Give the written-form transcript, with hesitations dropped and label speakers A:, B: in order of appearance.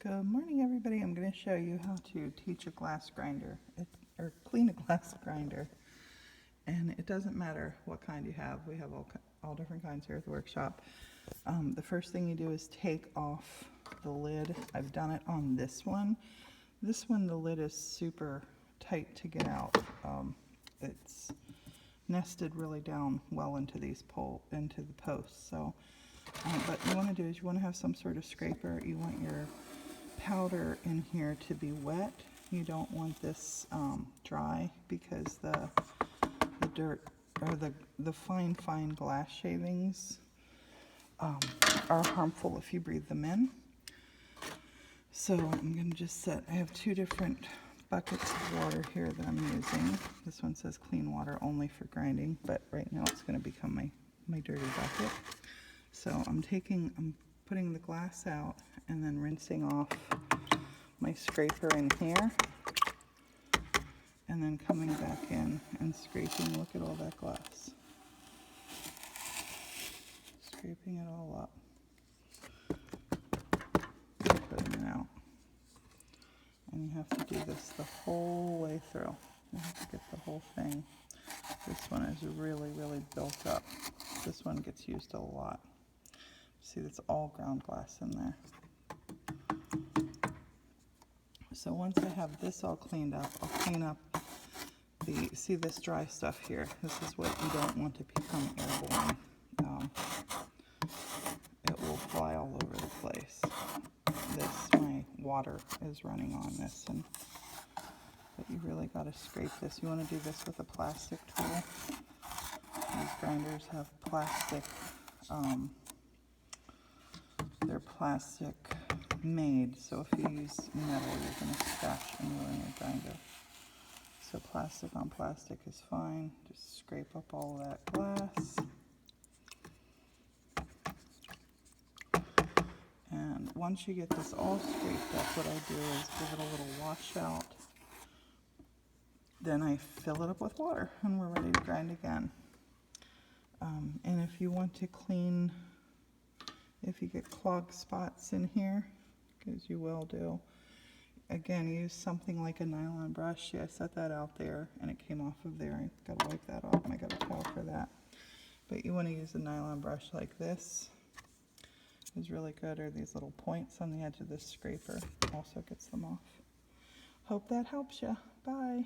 A: Good morning, everybody. I'm going to show you how to teach a glass grinder or clean a glass grinder. And it doesn't matter what kind you have. We have all different kinds here at the workshop. The first thing you do is take off the lid. I've done it on this one. This one, the lid is super tight to get out. It's nested really down well into the posts. So, but you want to do is you want to have some sort of scraper. You want your powder in here to be wet. You don't want this dry, because the dirt or the fine glass shavings are harmful if you breathe them in. So I'm going to just I have two different buckets of water here that I'm using. This one says clean water only for grinding, but right now it's going to become my dirty bucket. So I'm putting the glass out and then rinsing off my scraper in here, and then coming back in and scraping. Look at all that glass. Scraping it all up, putting it out. And you have to do this the whole way through. You have to get the whole thing. This one is really, really built up. This one gets used a lot. See, that's all ground glass in there. So once I have this all cleaned up, I'll clean up see this dry stuff here. This is what you don't want to become airborne. It will fly all over the place. My water is running on this, but you really got to scrape this. You want to do this with a plastic tool. These grinders have plastic, they're plastic made, so if you use metal, you're going to scratch anywhere in your grinder. So plastic on plastic is fine. Just scrape up all of that glass. And once you get this all scraped up, what I do is give it a little washout. Then I fill it up with water, and we're ready to grind again. And if you want to clean, if you get clogged spots in here, because you will do, again, use something like a nylon brush. See, I set that out there and it came off of there. I gotta wipe that off, and I got a towel for that. But you want to use a nylon brush like this. Is really good, or these little points on the edge of this scraper also gets them off. Hope that helps you. Bye.